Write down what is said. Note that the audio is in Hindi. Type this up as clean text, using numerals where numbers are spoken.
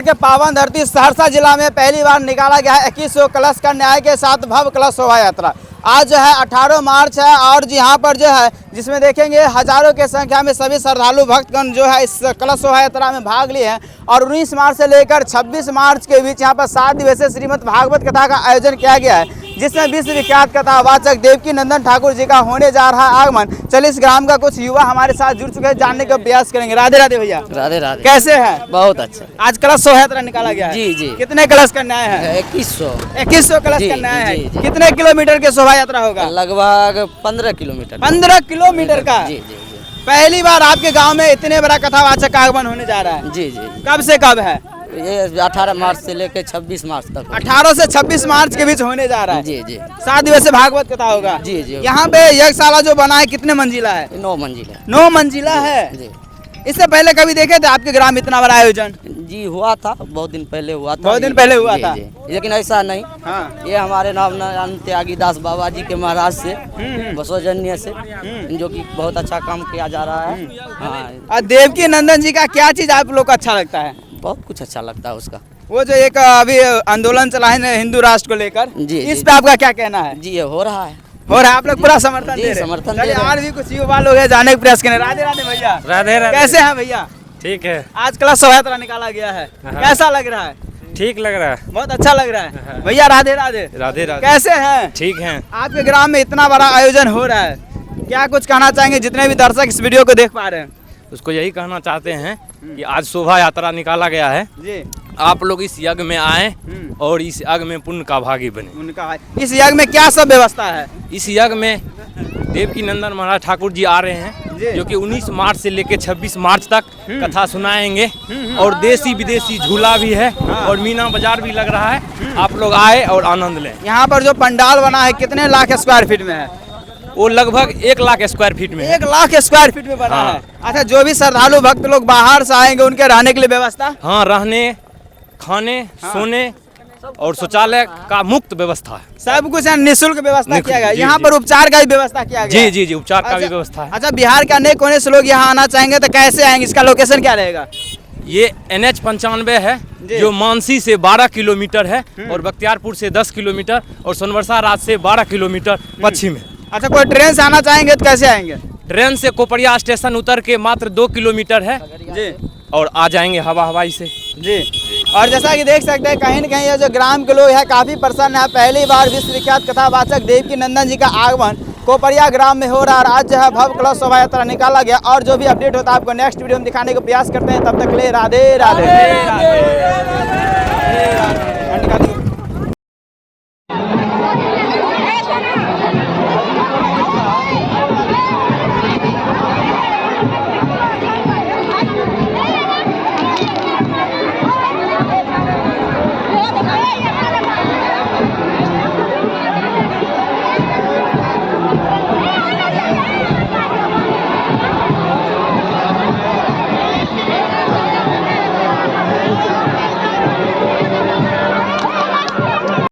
के पावन धरती सहरसा जिला में पहली बार निकाला गया है 2100 कलश का न्याय के साथ भव्य कलश शोभा यात्रा। आज जो है 18 मार्च है और यहाँ पर जो है जिसमें देखेंगे हजारों की संख्या में सभी श्रद्धालु भक्तगण जो है इस कलश शोभा यात्रा में भाग लिए हैं और 19 मार्च से लेकर 26 मार्च के बीच यहाँ पर 7 दिवसीय श्रीमद् भागवत कथा का आयोजन किया गया है, जिसमें विश्व विख्यात कथावाचक देवकी नंदन ठाकुर जी का होने जा रहा है आगमन। चलिए इस ग्राम का कुछ युवा हमारे साथ जुड़ चुके हैं, जानने का प्रयास करेंगे। राधे राधे भैया। राधे राधे। कैसे हैं? बहुत अच्छा। आज कलश शोभा यात्रा निकाला गया है। जी जी। कितने कलश का न्याय है? 2100 कलश का न्याय है। कितने किलोमीटर की शोभा यात्रा होगा? लगभग 15 किलोमीटर। 15 किलोमीटर का। जी जी जी। पहली बार आपके गांव में इतने बड़ा कथावाचक का आगमन होने जा रहा है। जी जी। कब से कब है? ये 18 मार्च से लेकर 26 मार्च तक। 18 से 26 मार्च के बीच होने जा रहा है। जी जी। 7 दिवसीय भागवत कथा होगा। जी जी। यहाँ पे यज्ञशाला जो बना है कितने मंजिला है? 9 मंजिला। 9 मंजिला है। जी। इससे पहले कभी देखे थे आपके ग्राम में इतना बड़ा आयोजन? जी हुआ था, बहुत दिन पहले हुआ था। बहुत दिन पहले हुआ था। लेकिन ऐसा नहीं। हाँ। ये हमारे नाम त्यागी दास बाबा जी के महाराज से बसोजन्य से जो कि बहुत अच्छा काम किया जा रहा है। हाँ। और देवकी नंदन जी का क्या चीज आप लोग को अच्छा लगता है? बहुत कुछ अच्छा लगता है उसका। वो जो एक अभी आंदोलन चला है हिंदू राष्ट्र को लेकर, जी, इस जी। पे आपका क्या कहना है? जी ये हो रहा है। हो रहा है, आप लोग पूरा समर्थन जी, दे रहे हैं? समर्थन चलिए दे रहे हैं। और भी कुछ युवा लोग हैं, जाने का प्रयास करें। राधे राधे भैया। राधे राधे। कैसे हैं भैया? ठीक है। आज कलश शोभा यात्रा निकाला गया है, कैसा लग रहा है? ठीक लग रहा है। बहुत अच्छा लग रहा है भैया। राधे राधे। राधे राधे। कैसे हैं? ठीक है। आपके ग्राम में इतना बड़ा आयोजन हो रहा है, क्या कुछ कहना चाहेंगे जितने भी दर्शक इस वीडियो को देख पा रहे हैं? उसको यही कहना चाहते हैं कि आज शोभा यात्रा निकाला गया है, जी। आप लोग इस यज्ञ में आए और इस यज्ञ में पुण्य का भागी बने। उनका है। इस यज्ञ में क्या सब व्यवस्था है? इस यज्ञ में देवकी नंदन महाराज ठाकुर जी आ रहे हैं, जो कि 19 मार्च से लेकर 26 मार्च तक कथा सुनाएंगे और देसी विदेशी झूला भी है और मीना बाजार भी लग रहा है। आप लोग आए और आनंद लें। यहाँ पर जो पंडाल बना है कितने लाख स्क्वायर फीट में है? वो लगभग 1 लाख स्क्वायर फीट में है। 1 लाख स्क्वायर फीट में बना हाँ। है। अच्छा, जो भी श्रद्धालु भक्त लोग बाहर से आएंगे उनके रहने के लिए व्यवस्था? हाँ, रहने खाने सोने और शौचालय का मुक्त व्यवस्था है। सब कुछ निःशुल्क व्यवस्था किया गया है। जी, यहाँ जी। पर उपचार का भी व्यवस्था किया गया है। जी जी, उपचार का भी व्यवस्था है। अच्छा, बिहार के अनेक कोने से लोग यहाँ आना चाहेंगे तो कैसे आएंगे? इसका लोकेशन क्या रहेगा? ये NH 95 है, जो मानसी से 12 किलोमीटर है और बख्तियारपुर से 10 किलोमीटर और सोनवर्षा राज से 12 किलोमीटर पश्चिम है। अच्छा, कोई ट्रेन से आना चाहेंगे तो कैसे आएंगे? ट्रेन से कोपरिया स्टेशन उतर के मात्र 2 किलोमीटर है जी। और आ जाएंगे हवाई से। जी। और जैसा कि देख सकते हैं कहीं न कहीं ये जो ग्राम के लोग हैं काफ़ी प्रसन्न है। पहली बार विश्व विख्यात कथावाचक देवकी नंदन जी का आगमन कोपरिया ग्राम में हो रहा है। आज जो है भव्य कलश शोभा यात्रा निकाला गया और जो भी अपडेट होता है आपको नेक्स्ट वीडियो में दिखाने का प्रयास करते हैं। तब तक के लिए राधे राधे।